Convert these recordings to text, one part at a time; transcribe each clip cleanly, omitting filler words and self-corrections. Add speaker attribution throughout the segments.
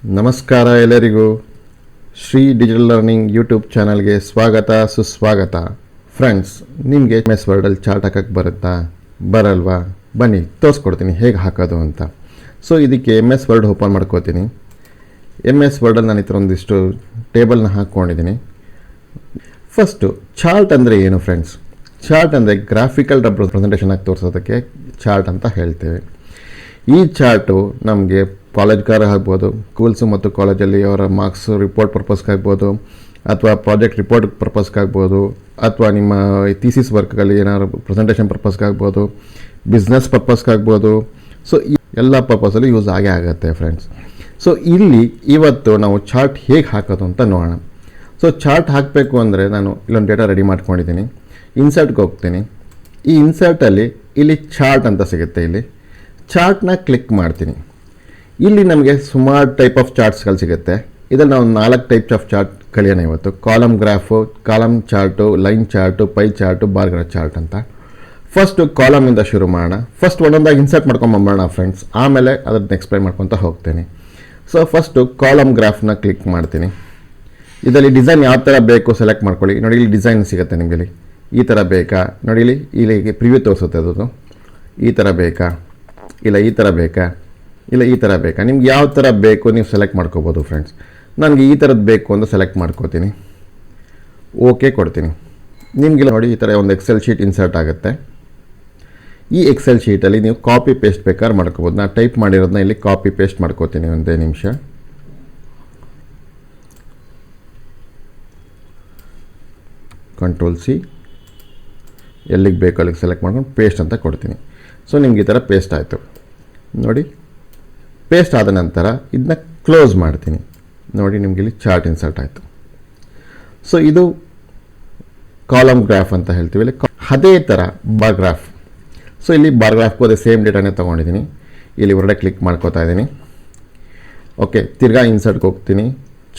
Speaker 1: ನಮಸ್ಕಾರ ಎಲ್ಲರಿಗೂ. Shri digital learning YouTube ಚಾನಲ್ಗೆ ಸ್ವಾಗತ ಸುಸ್ವಾಗತ. ಫ್ರೆಂಡ್ಸ್, ನಿಮಗೆ MS ವರ್ಡಲ್ಲಿ ಚಾರ್ಟ್ ಹಾಕಕ್ಕೆ ಬರುತ್ತಾ? ಬರಲ್ವಾ? ಬನ್ನಿ ತೋರಿಸ್ಕೊಡ್ತೀನಿ ಹೇಗೆ ಹಾಕೋದು ಅಂತ. ಸೊ ಇದಕ್ಕೆ MS ವರ್ಡ್ ಓಪನ್ ಮಾಡ್ಕೋತೀನಿ. MS ವರ್ಡಲ್ಲಿ ನಾನು ಈ ಥರ ಒಂದಿಷ್ಟು ಟೇಬಲ್ನ ಹಾಕ್ಕೊಂಡಿದ್ದೀನಿ. ಫಸ್ಟು ಚಾರ್ಟ್ ಅಂದರೆ ಏನು ಫ್ರೆಂಡ್ಸ್? ಚಾರ್ಟ್ ಅಂದರೆ ಗ್ರಾಫಿಕಲ್ ರೆಪ್ರೆಸೆಂಟೇಷನ್ ಆಗಿ ತೋರಿಸೋದಕ್ಕೆ ಚಾರ್ಟ್ ಅಂತ ಹೇಳ್ತೇವೆ. ಈ ಚಾರ್ಟು ನಮಗೆ ಕಾಲೇಜ್ಗಾರ ಆಗ್ಬೋದು, ಸ್ಕೂಲ್ಸು ಮತ್ತು ಕಾಲೇಜಲ್ಲಿ ಅವರ ಮಾರ್ಕ್ಸ್ ರಿಪೋರ್ಟ್ ಪರ್ಪಸ್ಗಾಗ್ಬೋದು, ಅಥವಾ ಪ್ರಾಜೆಕ್ಟ್ ರಿಪೋರ್ಟ್ ಪರ್ಪಸ್ಗಾಗ್ಬೋದು, ಅಥವಾ ನಿಮ್ಮ ಥೀಸಿಸ್ ವರ್ಕ್ಗಳಲ್ಲಿ ಏನಾದ್ರು ಪ್ರೆಸೆಂಟೇಷನ್ ಪರ್ಪಸ್ಗಾಗ್ಬೋದು, ಬಿಸ್ನೆಸ್ ಪರ್ಪಸ್ಗಾಗ್ಬೋದು. ಸೊ ಈ ಎಲ್ಲ ಪರ್ಪಸಲ್ಲಿ ಯೂಸ್ ಆಗೇ ಆಗುತ್ತೆ ಫ್ರೆಂಡ್ಸ್. ಸೊ ಇಲ್ಲಿ ಇವತ್ತು ನಾವು ಚಾರ್ಟ್ ಹೇಗೆ ಹಾಕೋದು ಅಂತ ನೋಡೋಣ. ಸೊ ಚಾರ್ಟ್ ಹಾಕಬೇಕು ಅಂದರೆ ನಾನು ಇಲ್ಲೊಂದು ಡೇಟಾ ರೆಡಿ ಮಾಡ್ಕೊಂಡಿದ್ದೀನಿ. ಇನ್ಸರ್ಟ್ಗೆ ಹೋಗ್ತೀನಿ. ಈ ಇನ್ಸರ್ಟಲ್ಲಿ ಇಲ್ಲಿ ಚಾರ್ಟ್ ಅಂತ ಸಿಗುತ್ತೆ. ಇಲ್ಲಿ ಚಾರ್ಟ್ನ ಕ್ಲಿಕ್ ಮಾಡ್ತೀನಿ. ಇಲ್ಲಿ ನಮಗೆ ಸುಮಾರು ಟೈಪ್ ಆಫ್ ಚಾರ್ಟ್ಸ್ಗಳು ಸಿಗುತ್ತೆ. ಇದರಲ್ಲಿ ನಾವು 4 ಟೈಪ್ಸ್ ಆಫ್ ಚಾರ್ಟ್ ಕಲಿಯೋಣ ಇವತ್ತು. Column graph, column chart, line chart, pie chart, bar graph chart ಅಂತ. ಫಸ್ಟು ಕಾಲಮಿಂದ ಶುರು ಮಾಡೋಣ. ಫಸ್ಟ್ ಒಂದೊಂದಾಗಿ ಇನ್ಸರ್ಟ್ ಮಾಡ್ಕೊಂಬರೋಣ ಫ್ರೆಂಡ್ಸ್, ಆಮೇಲೆ ಅದನ್ನು ಎಕ್ಸ್ಪ್ಲೈನ್ ಮಾಡ್ಕೊತ ಹೋಗ್ತೇನೆ. ಸೊ ಫಸ್ಟು ಕಾಲಮ್ ಗ್ರಾಫ್ನ ಕ್ಲಿಕ್ ಮಾಡ್ತೀನಿ. ಇದರಲ್ಲಿ ಡಿಸೈನ್ ಯಾವ ಥರ ಬೇಕು ಸೆಲೆಕ್ಟ್ ಮಾಡ್ಕೊಳ್ಳಿ. ನೋಡಿ, ಇಲ್ಲಿ ಡಿಸೈನ್ ಸಿಗುತ್ತೆ ನಿಮಗೆ. ಇಲ್ಲಿ ಈ ಥರ ಬೇಕಾ? ನೋಡಿ, ಇಲ್ಲಿ ಪ್ರಿವ್ಯೂ ತೋರಿಸುತ್ತೆ. ಅದು ಈ ಥರ ಬೇಕಾ, ಇಲ್ಲ ಈ ಥರ ಬೇಕಾ, ಇಲ್ಲ ಈ ಥರ ಬೇಕಾ? ನಿಮ್ಗೆ ಯಾವ ಥರ ಬೇಕು ನೀವು ಸೆಲೆಕ್ಟ್ ಮಾಡ್ಕೋಬೋದು ಫ್ರೆಂಡ್ಸ್. ನನಗೆ ಈ ಥರದ್ದು ಬೇಕು ಅಂತ ಸೆಲೆಕ್ಟ್ ಮಾಡ್ಕೋತೀನಿ. ಓಕೆ ಕೊಡ್ತೀನಿ. ನಿಮಗೆ ನೋಡಿ ಈ ಥರ ಒಂದು ಎಕ್ಸೆಲ್ ಶೀಟ್ ಇನ್ಸರ್ಟ್ ಆಗುತ್ತೆ. ಈ ಎಕ್ಸೆಲ್ ಶೀಟಲ್ಲಿ ನೀವು ಕಾಪಿ ಪೇಸ್ಟ್ ಬೇಕಾದ್ರೆ ಮಾಡ್ಕೋಬೋದು. ನಾನು ಟೈಪ್ ಮಾಡಿರೋದನ್ನ ಇಲ್ಲಿ ಕಾಪಿ ಪೇಸ್ಟ್ ಮಾಡ್ಕೋತೀನಿ. ಒಂದೇ ನಿಮಿಷ. Ctrl+C, ಎಲ್ಲಿಗೆ ಬೇಕು ಅಲ್ಲಿಗೆ ಸೆಲೆಕ್ಟ್ ಮಾಡ್ಕೊಂಡು ಪೇಸ್ಟ್ ಅಂತ ಕೊಡ್ತೀನಿ. ಸೊ ನಿಮ್ಗೆ ಈ ಥರ ಪೇಸ್ಟ್ ಆಯಿತು. ನೋಡಿ, ಪೇಸ್ಟ್ ಆದ ನಂತರ ಇದನ್ನ ಕ್ಲೋಸ್ ಮಾಡ್ತೀನಿ. ನೋಡಿ, ನಿಮಗೆ ಇಲ್ಲಿ ಚಾರ್ಟ್ ಇನ್ಸರ್ಟ್ ಆಯಿತು. ಸೊ ಇದು ಕಾಲಮ್ ಗ್ರಾಫ್ ಅಂತ ಹೇಳ್ತೀವಿ. ಇಲ್ಲಿ ಅದೇ ಥರ ಬಾರ್ ಗ್ರಾಫ್. ಸೊ ಇಲ್ಲಿ ಬಾರ್ ಗ್ರಾಫ್ಗೂ ಅದೇ ಸೇಮ್ ಡೇಟಾನೇ ತೊಗೊಂಡಿದ್ದೀನಿ. ಇಲ್ಲಿ ಹೊರಗಡೆ ಕ್ಲಿಕ್ ಮಾಡ್ಕೋತಾ ಇದ್ದೀನಿ. ಓಕೆ, ತಿರ್ಗಾ ಇನ್ಸರ್ಟ್ಗೆ ಹೋಗ್ತೀನಿ.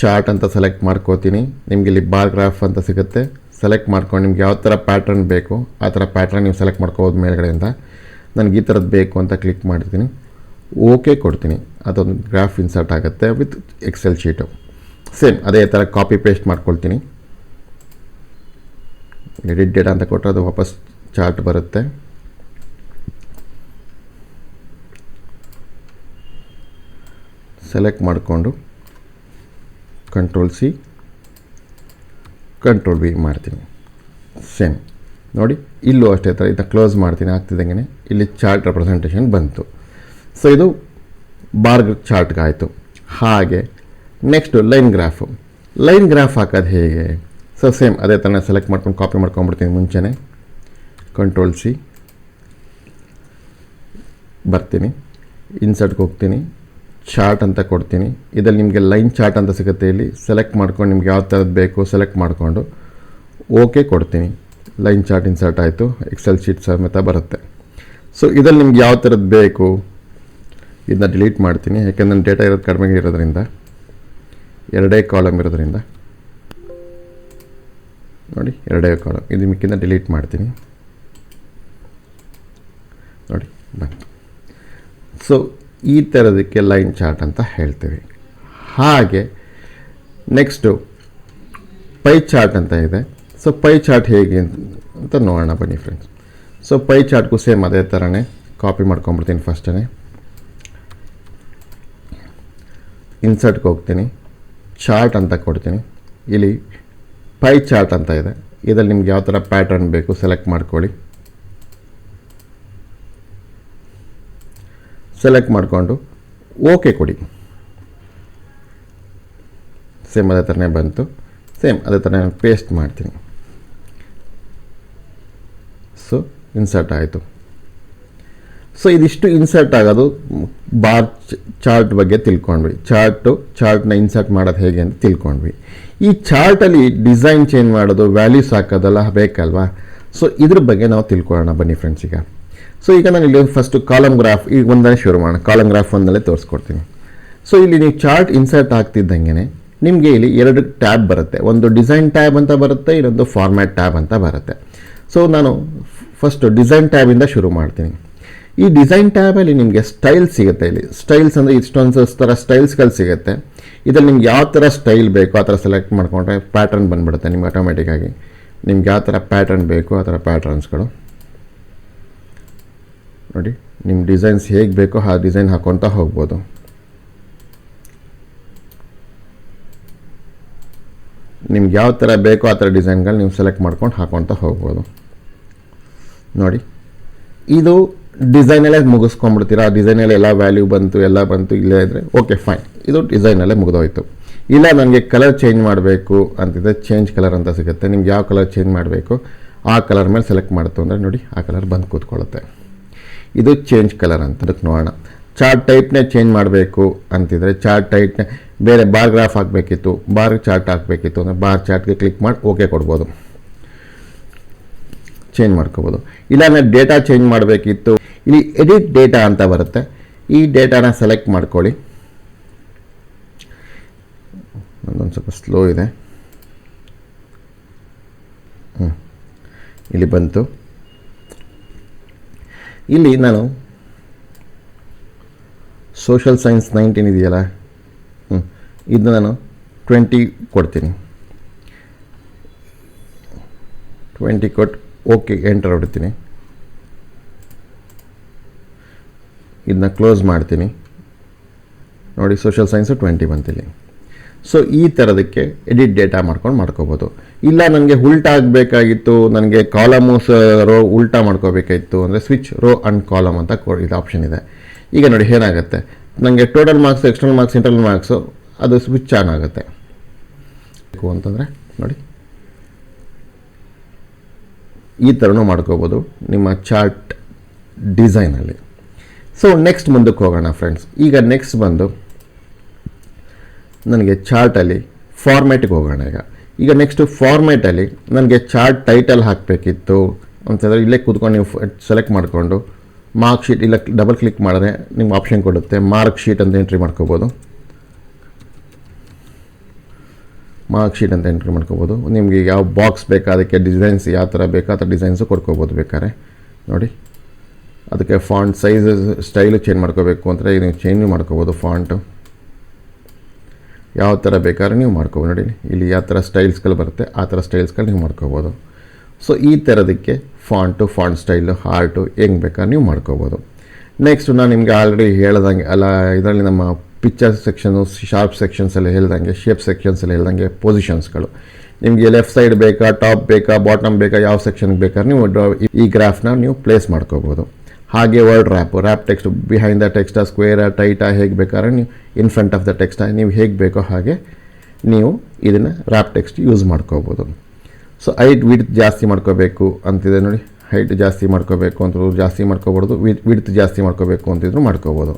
Speaker 1: ಚಾರ್ಟ್ ಅಂತ ಸೆಲೆಕ್ಟ್ ಮಾಡ್ಕೋತೀನಿ. ನಿಮಗೆ ಇಲ್ಲಿ ಬಾರ್ ಗ್ರಾಫ್ ಅಂತ ಸಿಗುತ್ತೆ. ಸೆಲೆಕ್ಟ್ ಮಾಡ್ಕೊಂಡು ನಿಮ್ಗೆ ಯಾವ ಥರ ಪ್ಯಾಟ್ರನ್ ಬೇಕು ಆ ಥರ ಪ್ಯಾಟ್ರನ್ ನೀವು ಸೆಲೆಕ್ಟ್ ಮಾಡ್ಕೋಬೋದು ಮೇಲ್ಗಡೆಯಿಂದ. ನನಗೆ ಈ ಥರದ್ದು ಬೇಕು ಅಂತ ಕ್ಲಿಕ್ ಮಾಡ್ತೀನಿ. ಓಕೆ ಕೊಡ್ತೀನಿ. ಅದೊಂದು ಗ್ರಾಫ್ ಇನ್ಸರ್ಟ್ ಆಗುತ್ತೆ ವಿತ್ ಎಕ್ಸೆಲ್ ಶೀಟು. ಸೇಮ್ ಅದೇ ಥರ ಕಾಪಿ ಪೇಸ್ಟ್ ಮಾಡ್ಕೊಳ್ತೀನಿ. ಎಡಿಟ್ ಡೇಟಾ ಅಂತ ಕೊಟ್ಟರೆ ಅದು ವಾಪಸ್ ಚಾರ್ಟ್ ಬರುತ್ತೆ. ಸೆಲೆಕ್ಟ್ ಮಾಡಿಕೊಂಡು Ctrl+C, Ctrl+V ಮಾಡ್ತೀನಿ. ಸೇಮ್ ನೋಡಿ, ಇಲ್ಲೂ ಅಷ್ಟೇ ಥರ ಇದನ್ನ ಕ್ಲೋಸ್ ಮಾಡ್ತೀನಿ. ಆಗ್ತಿದ್ದಂಗೆ ಇಲ್ಲಿ ಚಾರ್ಟ್ ರೆಪ್ರೆಸೆಂಟೇಷನ್ ಬಂತು. ಸೊ ಇದು ಬಾರ್ ಚಾರ್ಟ್ಗಾಯಿತು. ಹಾಗೆ next line graph. Line graph ಹಾಕೋದು ಹೇಗೆ? ಸೊ ಸೇಮ್ ಅದೇ ಥರ ಸೆಲೆಕ್ಟ್ ಮಾಡ್ಕೊಂಡು ಕಾಪಿ ಮಾಡ್ಕೊಂಡ್ಬಿಡ್ತೀನಿ ಮುಂಚೆನೇ. Ctrl+C, ಬರ್ತೀನಿ. ಇನ್ಸರ್ಟ್ಗೆ ಹೋಗ್ತೀನಿ. ಚಾರ್ಟ್ ಅಂತ ಕೊಡ್ತೀನಿ. ಇದರಲ್ಲಿ ನಿಮಗೆ ಲೈನ್ ಚಾರ್ಟ್ ಅಂತ ಸಿಗುತ್ತೆ. ಇಲ್ಲಿ ಸೆಲೆಕ್ಟ್ ಮಾಡ್ಕೊಂಡು ನಿಮ್ಗೆ ಯಾವ ಥರದ್ದು ಬೇಕು ಸೆಲೆಕ್ಟ್ ಮಾಡಿಕೊಂಡು ಓಕೆ ಕೊಡ್ತೀನಿ. ಲೈನ್ ಚಾರ್ಟ್ ಇನ್ಸರ್ಟ್ ಆಯಿತು. ಎಕ್ಸೆಲ್ ಶೀಟ್ ಸಮೇತ ಬರುತ್ತೆ. ಸೊ ಇದರಲ್ಲಿ ನಿಮ್ಗೆ ಯಾವ ಥರದ್ದು ಬೇಕು ಇದನ್ನ ಡಿಲೀಟ್ ಮಾಡ್ತೀನಿ. ಯಾಕೆಂದರೆ ನನ್ನ ಡೇಟಾ ಇರೋದು ಕಡಿಮೆ ಇರೋದ್ರಿಂದ, 2 ಕಾಲಮ್ ಇರೋದ್ರಿಂದ. ನೋಡಿ, 2 ಕಾಲಮ್. ಇದು ಮಿಕ್ಕಿಂದ ಡಿಲೀಟ್ ಮಾಡ್ತೀನಿ. ನೋಡಿ, ಬಂತು. ಸೊ ಈ ಥರದಕ್ಕೆ ಲೈನ್ ಚಾರ್ಟ್ ಅಂತ ಹೇಳ್ತೀವಿ. ಹಾಗೆ ನೆಕ್ಸ್ಟು ಪೈ ಚಾರ್ಟ್ ಅಂತ ಇದೆ. ಸೊ ಪೈ ಚಾರ್ಟ್ ಹೇಗೆ ಅಂತ ನೋಡೋಣ ಬನ್ನಿ ಫ್ರೆಂಡ್ಸ್. ಸೊ ಪೈ ಚಾರ್ಟ್ಗೂ ಸೇಮ್ ಅದೇ ಥರನೇ ಕಾಪಿ ಮಾಡ್ಕೊಂಬಿಡ್ತೀನಿ. ಫಸ್ಟೇ ಇನ್ಸರ್ಟ್ಗೆ ಹೋಗ್ತೀನಿ. ಚಾರ್ಟ್ ಅಂತ ಕೊಡ್ತೀನಿ. ಇಲ್ಲಿ ಪೈ ಚಾರ್ಟ್ ಅಂತ ಇದೆ. ಇದರಲ್ಲಿ ನಿಮ್ಗೆ ಯಾವ ಥರ ಪ್ಯಾಟರ್ನ್ ಬೇಕು ಸೆಲೆಕ್ಟ್ ಮಾಡ್ಕೊಳ್ಳಿ. ಸೆಲೆಕ್ಟ್ ಮಾಡಿಕೊಂಡು ಓಕೆ ಕೊಡಿ. ಸೇಮ್ ಅದೇ ಥರನೇ ಬಂತು. ಸೇಮ್ ಅದೇ ಥರ ಪೇಸ್ಟ್ ಮಾಡ್ತೀನಿ. ಸೊ ಇನ್ಸರ್ಟ್ ಆಯಿತು. ಸೊ ಇದಿಷ್ಟು ಇನ್ಸರ್ಟ್ ಆಗೋದು ಬಾರ್ ಚಾರ್ಟ್ ಬಗ್ಗೆ ತಿಳ್ಕೊಂಡ್ವಿ. ಚಾರ್ಟ್ನ ಇನ್ಸರ್ಟ್ ಮಾಡೋದು ಹೇಗೆ ಅಂತ ತಿಳ್ಕೊಂಡ್ವಿ. ಈ ಚಾರ್ಟಲ್ಲಿ ಡಿಸೈನ್ ಚೇಂಜ್ ಮಾಡೋದು, ವ್ಯಾಲ್ಯೂಸ್ ಹಾಕೋದೆಲ್ಲ ಬೇಕಲ್ವಾ? ಸೊ ಇದ್ರ ಬಗ್ಗೆ ನಾವು ತಿಳ್ಕೊಳ್ಳೋಣ ಬನ್ನಿ ಫ್ರೆಂಡ್ಸ್. ಸೊ ಈಗ ನಾನು ಇಲ್ಲಿ ಫಸ್ಟು ಕಾಲಮ್ ಗ್ರಾಫ್ ಈಗ ಒಂದನೇ ಶುರು ಮಾಡೋಣ. ಕಾಲಮ್ ಗ್ರಾಫ್ ಒಂದಲ್ಲೇ ತೋರಿಸ್ಕೊಡ್ತೀನಿ. ಸೊ ಇಲ್ಲಿ ನೀವು ಚಾರ್ಟ್ ಇನ್ಸರ್ಟ್ ಆಗ್ತಿದ್ದಂಗೆ ನಿಮಗೆ ಇಲ್ಲಿ 2 ಟ್ಯಾಬ್ ಬರುತ್ತೆ. ಒಂದು ಡಿಸೈನ್ ಟ್ಯಾಬ್ ಅಂತ ಬರುತ್ತೆ, ಇನ್ನೊಂದು ಫಾರ್ಮ್ಯಾಟ್ ಟ್ಯಾಬ್ ಅಂತ ಬರುತ್ತೆ. ಸೊ ನಾನು ಫಸ್ಟು ಡಿಸೈನ್ ಟ್ಯಾಬಿಂದ ಶುರು ಮಾಡ್ತೀನಿ. ಈ ಡಿಸೈನ್ ಟ್ಯಾಬಲ್ಲಿ ನಿಮಗೆ ಸ್ಟೈಲ್ ಸಿಗುತ್ತೆ. ಇಲ್ಲಿ ಸ್ಟೈಲ್ಸ್ ಅಂದರೆ ಇಷ್ಟೊಂದು ಥರ ಸ್ಟೈಲ್ಸ್ಗಳು ಸಿಗುತ್ತೆ. ಇದರಲ್ಲಿ ನಿಮ್ಗೆ ಯಾವ ಥರ ಸ್ಟೈಲ್ ಬೇಕೋ ಆ ಥರ ಸೆಲೆಕ್ಟ್ ಮಾಡಿಕೊಂಡ್ರೆ ಪ್ಯಾಟರ್ನ್ ಬಂದುಬಿಡುತ್ತೆ ನಿಮ್ಗೆ ಆಟೋಮೆಟಿಕ್ಕಾಗಿ. ನಿಮ್ಗೆ ಯಾವ ಥರ ಪ್ಯಾಟರ್ನ್ ಬೇಕು ಆ ಥರ ಪ್ಯಾಟರ್ನ್ಸ್ಗಳು ನೋಡಿ. ನಿಮ್ಮ ಡಿಸೈನ್ಸ್ ಹೇಗೆ ಬೇಕೋ ಆ ಡಿಸೈನ್ ಹಾಕ್ಕೊತಾ ಹೋಗ್ಬೋದು. ನಿಮ್ಗೆ ಯಾವ ಥರ ಬೇಕೋ ಆ ಥರ ಡಿಸೈನ್ಗಳು ನೀವು ಸೆಲೆಕ್ಟ್ ಮಾಡ್ಕೊಂಡು ಹಾಕ್ಕೊತಾ ಹೋಗ್ಬೋದು. ನೋಡಿ, ಇದು ಡಿಸೈನಲ್ಲೇ ಮುಗಿಸ್ಕೊಂಡ್ಬಿಡ್ತೀರಾ. ಆ ಡಿಸೈನಲ್ಲಿ ಎಲ್ಲ ವ್ಯಾಲ್ಯೂ ಬಂತು, ಎಲ್ಲ ಬಂತು, ಇಲ್ಲೇ ಇದ್ದರೆ ಓಕೆ ಫೈನ್, ಇದು ಡಿಸೈನಲ್ಲೇ ಮುಗಿದೋಯ್ತು. ಇಲ್ಲ ನನಗೆ ಕಲರ್ ಚೇಂಜ್ ಮಾಡಬೇಕು ಅಂತಿದ್ರೆ ಚೇಂಜ್ ಕಲರ್ ಅಂತ ಸಿಗುತ್ತೆ. ನಿಮ್ಗೆ ಯಾವ ಕಲರ್ ಚೇಂಜ್ ಮಾಡಬೇಕು ಆ ಕಲರ್ ಮೇಲೆ ಸೆಲೆಕ್ಟ್ ಮಾಡ್ತು ಅಂದರೆ ನೋಡಿ ಆ ಕಲರ್ ಬಂದು ಕೂತ್ಕೊಳ್ಳುತ್ತೆ. ಇದು ಚೇಂಜ್ ಕಲರ್ ಅಂತ. ಅದಕ್ಕೆ ನೋಡೋಣ. ಚಾರ್ಟ್ ಟೈಪ್ನೇ ಚೇಂಜ್ ಮಾಡಬೇಕು ಅಂತಿದ್ರೆ ಚಾರ್ಟ್ ಟೈಪ್ನೇ ಬೇರೆ ಬಾರ್ ಗ್ರಾಫ್ ಹಾಕಬೇಕಿತ್ತು, ಬಾರ್ ಚಾರ್ಟ್ ಹಾಕಬೇಕಿತ್ತು ಅಂದರೆ ಬಾರ್ ಚಾರ್ಟ್ಗೆ ಕ್ಲಿಕ್ ಮಾಡಿ ಓಕೆ ಕೊಡ್ಬೋದು, ಚೇಂಜ್ ಮಾಡ್ಕೋಬೋದು. ಇಲ್ಲ ನಾನು ಡೇಟಾ ಚೇಂಜ್ ಮಾಡಬೇಕಿತ್ತು, ಇಲ್ಲಿ ಎಡಿಟ್ ಡೇಟಾ ಅಂತ ಬರುತ್ತೆ. ಈ ಡೇಟಾನ ಸೆಲೆಕ್ಟ್ ಮಾಡ್ಕೊಳ್ಳಿ. ಒಂದೊಂದು ಸ್ವಲ್ಪ ಸ್ಲೋ ಇದೆ. ಇಲ್ಲಿ ಬಂತು. ಇಲ್ಲಿ ನಾನು ಸೋಷಲ್ ಸೈನ್ಸ್ 19 ಇದೆಯಲ್ಲ, ಇದನ್ನ ನಾನು 20 ಕೊಡ್ತೀನಿ. 20 ಕೊಟ್ಟು ಓಕೆ ಎಂಟರ್ ಹೊಡ್ತೀನಿ. ಇದನ್ನ ಕ್ಲೋಸ್ ಮಾಡ್ತೀನಿ. ನೋಡಿ ಸೋಷಲ್ ಸೈನ್ಸು 20 ಬಂತಿಲ್ಲಿ. ಸೊ ಈ ಥರದಕ್ಕೆ ಎಡಿಟ್ ಡೇಟಾ ಮಾಡ್ಕೋಬೋದು. ಇಲ್ಲ ನನಗೆ ಉಲ್ಟಾ ಆಗಬೇಕಾಗಿತ್ತು, ನನಗೆ ಕಾಲಮ್ಸ್ ರೋ ಉಲ್ಟಾ ಮಾಡ್ಕೋಬೇಕಾಗಿತ್ತು ಅಂದರೆ ಸ್ವಿಚ್ ರೋ ಆ್ಯಂಡ್ ಕಾಲಮ್ ಅಂತ ಇದು ಆಪ್ಷನ್ ಇದೆ. ಈಗ ನೋಡಿ ಏನಾಗುತ್ತೆ, ನನಗೆ total marks, external marks, internal marks ಅದು ಸ್ವಿಚ್ ಆನ್ ಆಗುತ್ತೆ ಅಂತಂದರೆ ನೋಡಿ ಈ ಥರನೂ ಮಾಡ್ಕೋಬೋದು ನಿಮ್ಮ ಚಾರ್ಟ್ ಡಿಸೈನಲ್ಲಿ. ಸೊ ನೆಕ್ಸ್ಟ್ ಮುಂದಕ್ಕೆ ಹೋಗೋಣ ಫ್ರೆಂಡ್ಸ್. ಈಗ ನೆಕ್ಸ್ಟ್ ಬಂದು ನನಗೆ ಚಾರ್ಟಲ್ಲಿ ಫಾರ್ಮ್ಯಾಟಿಗೆ ಹೋಗೋಣ. ಈಗ ನೆಕ್ಸ್ಟು ಫಾರ್ಮ್ಯಾಟಲ್ಲಿ ನನಗೆ ಚಾರ್ಟ್ ಟೈಟಲ್ ಹಾಕಬೇಕಿತ್ತು ಅಂತಂದರೆ ಇಲ್ಲೇ ಕೂತ್ಕೊಂಡು ನೀವು ಸೆಲೆಕ್ಟ್ ಮಾಡಿಕೊಂಡು ಮಾರ್ಕ್ ಶೀಟ್ ಇಲ್ಲ ಡಬಲ್ ಕ್ಲಿಕ್ ಮಾಡಿದ್ರೆ ನಿಮ್ಗೆ ಆಪ್ಷನ್ ಕೊಡುತ್ತೆ, ಮಾರ್ಕ್ ಶೀಟ್ ಅಂತ ಎಂಟ್ರಿ ಮಾಡ್ಕೋಬೋದು. ಮಾರ್ಕ್ ಶೀಟ್ ಅಂತ ಎಂಟ್ರಿ ಮಾಡ್ಕೋಬೋದು. ನಿಮಗೆ ಯಾವ ಬಾಕ್ಸ್ ಬೇಕಾ, ಅದಕ್ಕೆ ಡಿಸೈನ್ಸ್ ಯಾವ ಥರ ಬೇಕಾ ಆ ಥರ ಡಿಸೈನ್ಸು ಕೊಡ್ಕೋಬೋದು ಬೇಕಾದ್ರೆ. ನೋಡಿ ಅದಕ್ಕೆ ಫಾಂಟ್ ಸೈಜ್ ಸ್ಟೈಲು ಚೇಂಜ್ ಮಾಡ್ಕೋಬೇಕು ಅಂದರೆ ನೀವು ಚೇಂಜ್ ಮಾಡ್ಕೋಬೋದು. ಫಾಂಟು ಯಾವ ಥರ ಬೇಕಾದ್ರೆ ನೀವು ಮಾಡ್ಕೋಬೋದು. ನೋಡಿ ಇಲ್ಲಿ ಯಾವ ಥರ ಸ್ಟೈಲ್ಸ್ಗಳು ಬರುತ್ತೆ ಆ ಥರ ಸ್ಟೈಲ್ಸ್ಗಳು ನೀವು ಮಾಡ್ಕೋಬೋದು. ಸೊ ಈ ಥರದಕ್ಕೆ ಫಾಂಟು, ಫಾಂಟ್ ಸ್ಟೈಲು, ಹಾರ್ಟು ಹೆಂಗೆ ಬೇಕಾದ್ರೆ ನೀವು ಮಾಡ್ಕೋಬೋದು. ನೆಕ್ಸ್ಟು ನಾನು ನಿಮಗೆ ಆಲ್ರೆಡಿ ಹೇಳ್ದಂಗೆ ಅಲ್ಲ, ಇದರಲ್ಲಿ ನಮ್ಮ ಪಿಕ್ಚರ್ ಸೆಕ್ಷನು, ಶಾರ್ಪ್ ಸೆಕ್ಷನ್ಸಲ್ಲಿ ಹೇಳ್ದಂಗೆ, ಶೇಪ್ ಸೆಕ್ಷನ್ಸಲ್ಲಿ ಹೇಳ್ದಂಗೆ ಪೊಸಿಷನ್ಸ್ಗಳು ನಿಮಗೆ ಲೆಫ್ಟ್ ಸೈಡ್ ಬೇಕಾ, ಟಾಪ್ ಬೇಕಾ, ಬಾಟಮ್ ಬೇಕಾ, ಯಾವ ಸೆಕ್ಷನ್ಗೆ ಬೇಕಾದ್ರೆ ನೀವು ಈ ಗ್ರಾಫ್ನ ನೀವು ಪ್ಲೇಸ್ ಮಾಡ್ಕೋಬೋದು. ಹಾಗೆ word wrap text behind the text, square, tight ಹೇಗೆ ಬೇಕಾದ್ರೆ ನೀವು in front of the text ನೀವು ಹೇಗೆ ಬೇಕೋ ಹಾಗೆ ನೀವು ಇದನ್ನು ರ್ಯಾಪ್ ಟೆಕ್ಸ್ಟ್ ಯೂಸ್ ಮಾಡ್ಕೋಬೋದು. ಸೊ ಹೈಟ್ ವಿಡ್ತ್ ಜಾಸ್ತಿ ಮಾಡ್ಕೋಬೇಕು ಅಂತಿದೆ ನೋಡಿ, ಹೈಟ್ ಜಾಸ್ತಿ ಮಾಡ್ಕೋಬೇಕು ಅಂತಂದ್ರೂ ಜಾಸ್ತಿ ಮಾಡ್ಕೋಬೋದು, ವಿಡ್ತ್ ಜಾಸ್ತಿ ಮಾಡ್ಕೋಬೇಕು ಅಂತಿದ್ರು ಮಾಡ್ಕೋಬೋದು.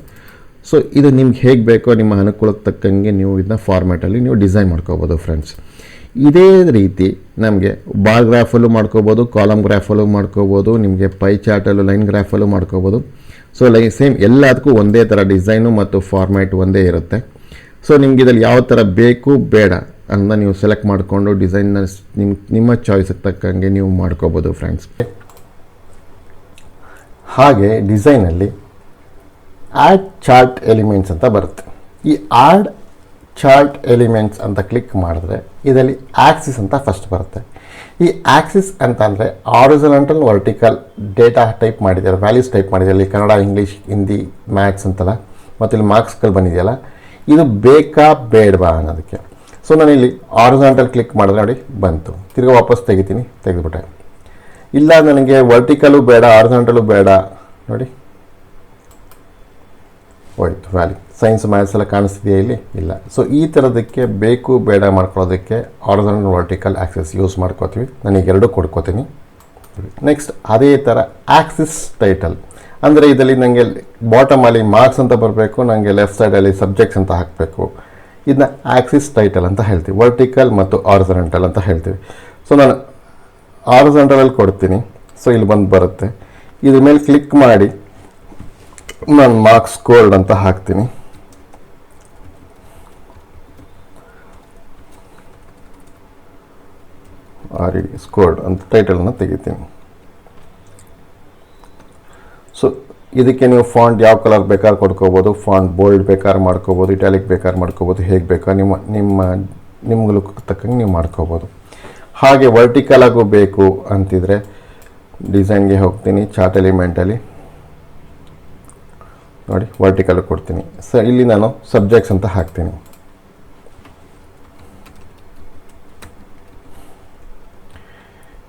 Speaker 1: ಸೊ ಇದು ನಿಮ್ಗೆ ಹೇಗೆ ಬೇಕೋ ನಿಮ್ಮ ಅನುಕೂಲಕ್ಕೆ ತಕ್ಕಂಗೆ ನೀವು ಇದನ್ನ ಫಾರ್ಮ್ಯಾಟಲ್ಲಿ ನೀವು ಡಿಸೈನ್ ಮಾಡ್ಕೋಬೋದು ಫ್ರೆಂಡ್ಸ್. ಇದೇ ರೀತಿ ನಮಗೆ ಬಾರ್ ಗ್ರಾಫಲ್ಲೂ ಮಾಡ್ಕೋಬೋದು, ಕಾಲಮ್ ಗ್ರಾಫಲ್ಲೂ ಮಾಡ್ಕೋಬೋದು, ನಿಮಗೆ ಪೈ ಚಾರ್ಟಲ್ಲೂ ಲೈನ್ ಗ್ರಾಫಲ್ಲೂ ಮಾಡ್ಕೋಬೋದು. ಸೊ ಸೇಮ್ ಎಲ್ಲದಕ್ಕೂ ಒಂದೇ ಥರ ಡಿಸೈನು ಮತ್ತು ಫಾರ್ಮ್ಯಾಟ್ ಒಂದೇ ಇರುತ್ತೆ. ಸೊ ನಿಮ್ಗೆ ಇದರಲ್ಲಿ ಯಾವ ಥರ ಬೇಕು ಬೇಡ ಅಂತ ನೀವು ಸೆಲೆಕ್ಟ್ ಮಾಡಿಕೊಂಡು ಡಿಸೈನ್ನ ನಿಮ್ಮ ಚಾಯ್ಸಿಗೆ ತಕ್ಕಂಗೆ ನೀವು ಮಾಡ್ಕೋಬೋದು ಫ್ರೆಂಡ್ಸ್. ಹಾಗೆ ಡಿಸೈನಲ್ಲಿ ಆ್ಯಡ್ ಚಾರ್ಟ್ ಎಲಿಮೆಂಟ್ಸ್ ಅಂತ ಬರುತ್ತೆ. ಈ ಆ್ಯಡ್ ಚಾರ್ಟ್ ಎಲಿಮೆಂಟ್ಸ್ ಅಂತ ಕ್ಲಿಕ್ ಮಾಡಿದ್ರೆ ಇದರಲ್ಲಿ ಆಕ್ಸಿಸ್ ಅಂತ ಫಸ್ಟ್ ಬರುತ್ತೆ. ಈ ಆಕ್ಸಿಸ್ ಅಂತಂದರೆ ಆರಿಜಿನಲ್ ವರ್ಟಿಕಲ್ ಡೇಟಾ ಟೈಪ್ ಮಾಡಿದ್ದಾರೆ, ವ್ಯಾಲ್ಯೂಸ್ ಟೈಪ್ ಮಾಡಿದ್ದಾರೆ. ಇಲ್ಲಿ ಕನ್ನಡ, ಇಂಗ್ಲೀಷ್, ಹಿಂದಿ, ಮ್ಯಾಥ್ಸ್ ಅಂತಲ್ಲ, ಮತ್ತು ಇಲ್ಲಿ ಮಾರ್ಕ್ಸ್ಗಳು ಬಂದಿದೆಯಲ್ಲ, ಇದು ಬೇಕಾ ಬೇಡವಾ ಅನ್ನೋದಕ್ಕೆ. ಸೊ ನಾನಿಲ್ಲಿ ಆರಿಜಿನಲ್ ಕ್ಲಿಕ್ ಮಾಡಿದ್ರೆ ನೋಡಿ ಬಂತು. ತಿರ್ಗಿ ವಾಪಸ್ ತೆಗೆದುಬಿಟ್ಟೆ. ಇಲ್ಲ ನನಗೆ ವರ್ಟಿಕಲು ಬೇಡ, ಆರಿಜಿನಲ್ ಬೇಡ, ನೋಡಿ ಹೋಯ್ತು ವ್ಯಾಲ್ಯೂ. ಸೈನ್ಸ್ ಮ್ಯಾಥ್ಸ್ ಎಲ್ಲ ಕಾಣಿಸ್ತಿದೆಯಾ ಇಲ್ಲಿ? ಇಲ್ಲ. ಸೊ ಈ ಥರದಕ್ಕೆ ಬೇಕು ಬೇಡ ಮಾಡ್ಕೊಳ್ಳೋದಕ್ಕೆ ಆರಿಜಿನಲ್ ವರ್ಟಿಕಲ್ ಆಕ್ಸಿಸ್ ಯೂಸ್ ಮಾಡ್ಕೋತೀವಿ. ನನಗೆ ಎರಡು ಕೊಡ್ಕೋತೀನಿ. ನೆಕ್ಸ್ಟ್ ಅದೇ ಥರ ಆಕ್ಸಿಸ್ ಟೈಟಲ್ ಅಂದರೆ ಇದರಲ್ಲಿ ನನಗೆ ಬಾಟಮಲ್ಲಿ ಮಾರ್ಕ್ಸ್ ಅಂತ ಬರಬೇಕು, ನನಗೆ ಲೆಫ್ಟ್ ಸೈಡಲ್ಲಿ ಸಬ್ಜೆಕ್ಟ್ಸ್ ಅಂತ ಹಾಕಬೇಕು. ಇದನ್ನ ಆಕ್ಸಿಸ್ ಟೈಟಲ್ ಅಂತ ಹೇಳ್ತೀವಿ, ವರ್ಟಿಕಲ್ ಮತ್ತು ಆರಿಜಿನಲ್ ಅಂತ ಹೇಳ್ತೀವಿ. ಸೊ ನಾನು ಆರಿಜಿನಲ್ ಕೊಡ್ತೀನಿ. ಸೊ ಇಲ್ಲಿ ಬಂದು ಬರುತ್ತೆ. ಇದ್ರ ಮೇಲೆ ಕ್ಲಿಕ್ ಮಾಡಿ ನಾನು ಮಾರ್ಕ್ಸ್ ಸ್ಕೋರ್ಡ್ ಅಂತ ಹಾಕ್ತೀನಿ. ಸ್ಕೋರ್ಡ್ ಅಂತ ಟೈಟಲನ್ನು ತೆಗಿತೀನಿ. ಸೊ ಇದಕ್ಕೆ ನೀವು ಫಾಂಟ್ ಯಾವ ಕಲರ್ ಬೇಕಾದ್ರೆ ಕೊಡ್ಕೋಬೋದು, ಫಾಂಟ್ ಬೋಲ್ಡ್ ಬೇಕಾದ್ರೆ ಮಾಡ್ಕೋಬೋದು, ಇಟಾಲಿಕ್ ಬೇಕಾದ್ರೆ ಮಾಡ್ಕೋಬೋದು, ಹೇಗೆ ಬೇಕಾದ್ರೆ ನಿಮ್ಗೆ ತಕ್ಕಂಗೆ ನೀವು ಮಾಡ್ಕೋಬೋದು. ಹಾಗೆ ವರ್ಟಿಕಲ್ ಆಗು ಬೇಕು ಅಂತಿದ್ರೆ ಡಿಸೈನ್ಗೆ ಹೋಗ್ತೀನಿ, ಚಾರ್ಟ್ ಎಲಿಮೆಂಟಲ್ಲಿ ನೋಡಿ ವರ್ಟಿಕಲ್ ಕೊಡ್ತೀನಿ. ಇಲ್ಲಿ ನಾನು ಸಬ್ಜೆಕ್ಟ್ಸ್ ಅಂತ ಹಾಕ್ತೀನಿ.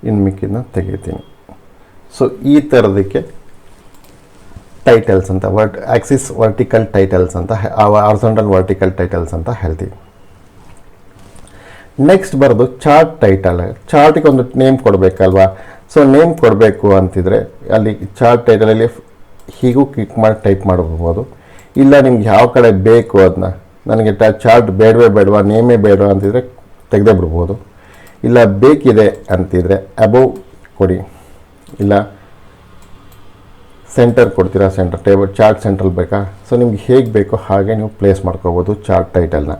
Speaker 1: ಇನ್ನು ಮಿಕ್ಕಿದ್ನ ತೆಗಿತೀನಿ. ಸೊ ಈ ಥರದಕ್ಕೆ ಟೈಟಲ್ಸ್ ಅಂತ ಆಕ್ಸಿಸ್ ವರ್ಟಿಕಲ್ ಟೈಟಲ್ಸ್ ಅಂತ, ಹಾರಿಜಾಂಟಲ್ ವರ್ಟಿಕಲ್ ಟೈಟಲ್ಸ್ ಅಂತ ಹೇಳ್ತೀವಿ. ನೆಕ್ಸ್ಟ್ ಬರೋದು ಚಾರ್ಟ್ ಟೈಟಲ್. ಚಾರ್ಟಿಗೆ ಒಂದು ನೇಮ್ ಕೊಡಬೇಕಲ್ವಾ. ಸೊ ನೇಮ್ ಕೊಡಬೇಕು ಅಂತಿದ್ರೆ ಅಲ್ಲಿ ಚಾರ್ಟ್ ಟೈಟಲಲ್ಲಿ ಹೀಗೂ ಕ್ಲಿಕ್ ಮಾಡಿ ಟೈಪ್ ಮಾಡ್ಬೋದು. ಇಲ್ಲ ನಿಮ್ಗೆ ಯಾವ ಕಡೆ ಬೇಕು ಅದನ್ನ, ನನಗೆ ಚಾರ್ಟ್ ಬೇಡವಾ ನೇಮೇ ಬೇಡವಾ ಅಂತಿದ್ರೆ ತೆಗೆದೇ ಬಿಡ್ಬೋದು. ಇಲ್ಲ ಬೇಕಿದೆ ಅಂತಿದ್ರೆ ಅಬೋವ್ ಕೊಡಿ, ಇಲ್ಲ ಸೆಂಟರ್ ಕೊಡ್ತೀರಾ, ಸೆಂಟರ್ ಟೇಬಲ್ ಚಾರ್ಟ್ ಸೆಂಟ್ರಲ್ ಬೇಕಾ. ಸೊ ನಿಮ್ಗೆ ಹೇಗೆ ಬೇಕೋ ಹಾಗೆ ನೀವು ಪ್ಲೇಸ್ ಮಾಡ್ಕೋಬೋದು ಚಾರ್ಟ್ ಟೈಟಲ್ನ.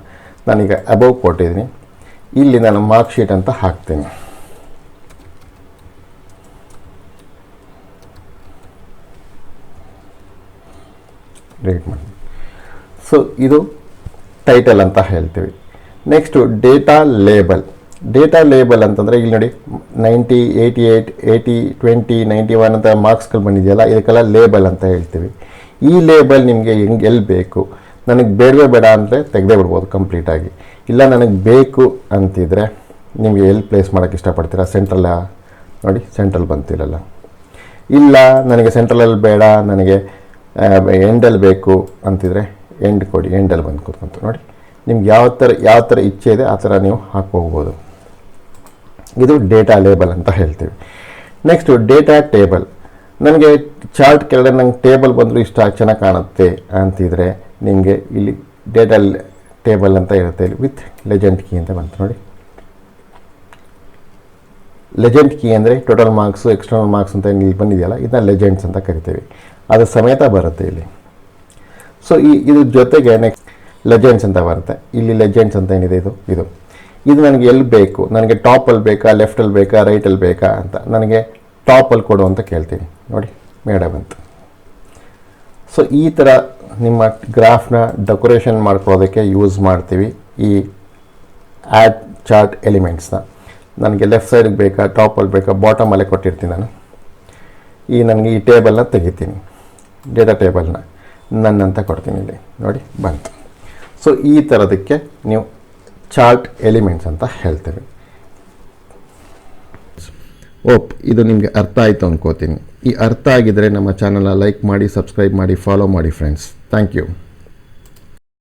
Speaker 1: ನಾನೀಗ ಅಬೋವ್ ಕೊಟ್ಟಿದ್ದೀನಿ. ಇಲ್ಲಿ ನಾನು ಮಾರ್ಕ್ ಶೀಟ್ ಅಂತ ಹಾಕ್ತೀನಿ. ರೀಡ್ ಮಾಡಿ. ಸೊ ಇದು ಟೈಟಲ್ ಅಂತ ಹೇಳ್ತೀವಿ. Next data label. Data label ಅಂತಂದರೆ ಇಲ್ಲಿ ನೋಡಿ 90, 88, 80, 20, 91 ಅಂತ ಮಾರ್ಕ್ಸ್ಗಳು ಬಂದಿದೆಯಲ್ಲ, ಇದಕ್ಕೆಲ್ಲ ಲೇಬಲ್ ಅಂತ ಹೇಳ್ತೀವಿ. ಈ ಲೇಬಲ್ ನಿಮಗೆ ಎಲ್ಲಿ ಬೇಕು, ನನಗೆ ಬೇಡ ಅಂದರೆ ತೆಗೆದೇ ಬಿಡ್ಬೋದು ಕಂಪ್ಲೀಟಾಗಿ. ಇಲ್ಲ ನನಗೆ ಬೇಕು ಅಂತಿದ್ರೆ ನಿಮಗೆ ಎಲ್ಲಿ ಪ್ಲೇಸ್ ಮಾಡೋಕ್ಕೆ ಇಷ್ಟಪಡ್ತೀರಾ, ಸೆಂಟ್ರಲ್ಲ ನೋಡಿ, ಸೆಂಟ್ರಲ್ ಬಂತಿರಲ್ಲ. ಇಲ್ಲ ನನಗೆ ಸೆಂಟ್ರಲಲ್ಲಿ ಬೇಡ, ನನಗೆ ಎಂಡಲ್ಲಿ ಬೇಕು ಅಂತಿದ್ರೆ ಎಂಡ್ ಕೊಡಿ, ಎಂಡಲ್ಲಿ ಬಂದು ಕೂತ್ಕೊಂತು ನೋಡಿ. ನಿಮ್ಗೆ ಯಾವ ಥರ ಇಚ್ಛೆ ಇದೆ ಆ ಥರ ನೀವು ಹಾಕ್ಕೋಗ್ಬೋದು. ಇದು ಡೇಟಾ ಲೇಬಲ್ ಅಂತ ಹೇಳ್ತೀವಿ. Next data table. ನನಗೆ ಚಾರ್ಟ್ ಕೆಳಗಡೆ ನಂಗೆ ಟೇಬಲ್ ಬಂದರೂ ಇಷ್ಟ ಚೆನ್ನಾಗಿ ಕಾಣುತ್ತೆ ಅಂತಿದ್ರೆ ನಿಮಗೆ ಇಲ್ಲಿ ಡೇಟಾ ಟೇಬಲ್ ಅಂತ ಇರುತ್ತೆ. ಇಲ್ಲಿ ವಿತ್ ಲೆಜೆಂಡ್ ಕೀ ಅಂತ ಬಂತು ನೋಡಿ. ಲೆಜೆಂಡ್ ಕೀ ಅಂದರೆ ಟೋಟಲ್ ಮಾರ್ಕ್ಸು, ಎಕ್ಸ್ಟರ್ನಲ್ ಮಾರ್ಕ್ಸ್ ಅಂತ ಇಲ್ಲಿ ಬಂದಿದೆಯಲ್ಲ, ಇದನ್ನ ಲೆಜೆಂಡ್ಸ್ ಅಂತ ಕರಿತೀವಿ. ಅದು ಸಮೇತ ಬರುತ್ತೆ ಇಲ್ಲಿ. ಸೊ ಇದ್ರ ಜೊತೆಗೆ ನೆಕ್ಸ್ಟ್ ಲೆಜೆಂಡ್ಸ್ ಅಂತ ಬರುತ್ತೆ. ಇಲ್ಲಿ ಲೆಜೆಂಡ್ಸ್ ಅಂತ ಏನಿದೆ ಇದು ನನಗೆ ಎಲ್ಲಿ ಬೇಕು, ನನಗೆ ಟಾಪಲ್ಲಿ ಬೇಕಾ, ಲೆಫ್ಟಲ್ಲಿ ಬೇಕಾ, ರೈಟಲ್ಲಿ ಬೇಕಾ ಅಂತ. ನನಗೆ ಟಾಪಲ್ಲಿ ಕೊಡು ಅಂತ ಕೇಳ್ತೀನಿ ನೋಡಿ, ಮೇಡ ಬಂತು. ಸೊ ಈ ಥರ ನಿಮ್ಮ ಗ್ರಾಫ್ನ ಡೆಕೋರೇಷನ್ ಮಾಡ್ಕೊಳ್ಳೋದಕ್ಕೆ ಯೂಸ್ ಮಾಡ್ತೀವಿ ಈ ಆ್ಯಡ್ ಚಾರ್ಟ್ ಎಲಿಮೆಂಟ್ಸ್ನ. ನನಗೆ ಲೆಫ್ಟ್ ಸೈಡ್ಗೆ ಬೇಕಾ, ಟಾಪಲ್ಲಿ ಬೇಕಾ, ಬಾಟಮಲ್ಲೇ ಕೊಟ್ಟಿರ್ತೀನಿ ನಾನು. ನನಗೆ ಈ ಟೇಬಲ್ನ ತೆಗಿತೀನಿ, ಡೇಟಾ ಟೇಬಲ್ನ ನನ್ನಂತ ಕೊಡ್ತೀನಿ. ಇಲ್ಲಿ ನೋಡಿ ಬಂತು. ಸೊ ಈ ಥರದಕ್ಕೆ ನೀವು ಚಾರ್ಟ್ ಎಲಿಮೆಂಟ್ಸ್ ಅಂತ ಹೇಳ್ತೇವೆ. ಇದು ನಿಮಗೆ ಅರ್ಥ ಆಯಿತು ಅಂದ್ಕೋತೀನಿ. ಈ ಅರ್ಥ ಆಗಿದರೆ ನಮ್ಮ ಚಾನಲ್ನ ಲೈಕ್ ಮಾಡಿ, ಸಬ್ಸ್ಕ್ರೈಬ್ ಮಾಡಿ, ಫಾಲೋ ಮಾಡಿ ಫ್ರೆಂಡ್ಸ್. Thank you.